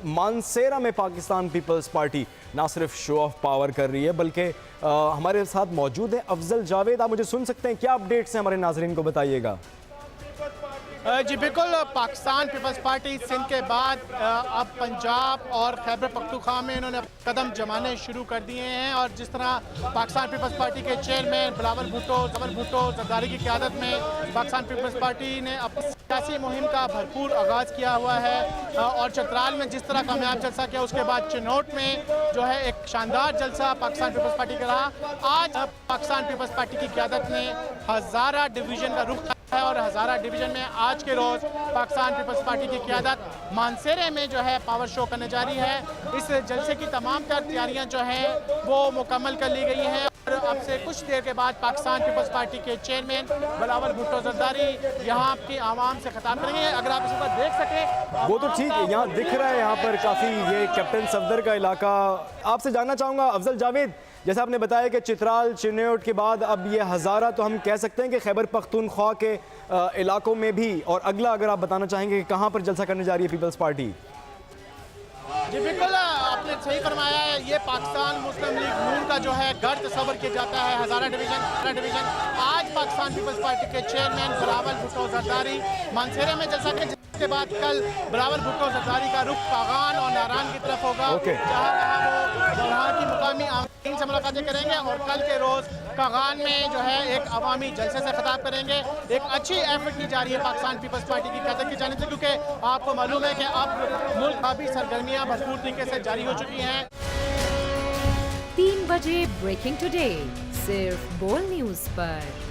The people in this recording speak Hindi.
मानसेरा में पाकिस्तान पीपल्स पार्टी ना सिर्फ शो ऑफ पावर कर रही है बल्कि हमारे साथ मौजूद है अफजल जावेद। आप मुझे सुन सकते हैं? क्या अपडेट्स हैं हमारे नाजरीन को बताइएगा। जी बिल्कुल, पाकिस्तान पीपल्स पार्टी सिंध के बाद अब पंजाब और खैबर पख्तूनख्वा में इन्होंने कदम जमाने शुरू कर दिए हैं। और जिस तरह पाकिस्तान पीपल्स पार्टी के चेयरमैन बिलावल भुट्टो जरदारी की क़यादत में पाकिस्तान पीपल्स पार्टी ने अपनी सियासी मुहिम का भरपूर आगाज़ किया हुआ है। और चतराल में जिस तरह कामयाब जलसा किया, उसके बाद चिनौट में जो है एक शानदार जलसा पाकिस्तान पीपल्स पार्टी का रहा। आज पाकिस्तान पीपल्स पार्टी की क़यादत ने हज़ारा डिवीज़न का रुख है और हज़ारा डिवीज़न में आज के रोज़ पाकिस्तान पीपल्स पार्टी की क़यादत मानसेरे में जो है पावर शो करने जा रही है। इस जलसे की तमाम तैयारियां जो हैं वो मुकम्मल कर ली गई हैं और अब से कुछ देर के बाद पाकिस्तान पीपल्स पार्टी के चेयरमैन बिलावल भुट्टो जरदारी यहाँ की आवाम से खिताब करेंगे। अगर आप इस पर देख सकें वो तो ठीक है, यहाँ दिख रहा है यहाँ पर काफ़ी ये कैप्टन सफदर का इलाका। आपसे जानना चाहूँगा अफजल जावेद, जैसा आपने बताया कि चित्राल चिन्नौट के बाद अब ये हज़ारा, तो हम कह सकते हैं कि खैबर पख्तूनख्वा के इलाकों में भी, और अगला अगर आप बताना चाहेंगे कि कहाँ पर जलसा करने जा रही है पीपल्स पार्टी? जी बिल्कुल, आपने सही फरमाया है। ये पाकिस्तान मुस्लिम लीग नून का जो है गढ़ तस्वर किया जाता है हज़ारा डिवीज़न। आज पाकिस्तान पीपल्स पार्टी के चेयरमैन बिलावल भुट्टो जरदारी मानसेरे में जलसा के के बाद कल बिलावल भुट्टो जरदारी का रुख कागान और नारान की तरफ होगा, जहाँ वो वहाँ की मुकामी आवाम से मुलाकातें करेंगे और कल के रोज़ कागान में जो है एक अवामी जलसे से खिताब करेंगे। एक अच्छी एफर्ट की जा रही है पाकिस्तान पीपल्स पार्टी की क़यादत की जानिब से, क्योंकि आपको मालूम है कि अब मुल्क काफ़ी सरगर्मियाँ भरपूर तरीके से जारी हो चुकी हैं। 3 बजे ब्रेकिंग टुडे सिर्फ बोल न्यूज़ पर।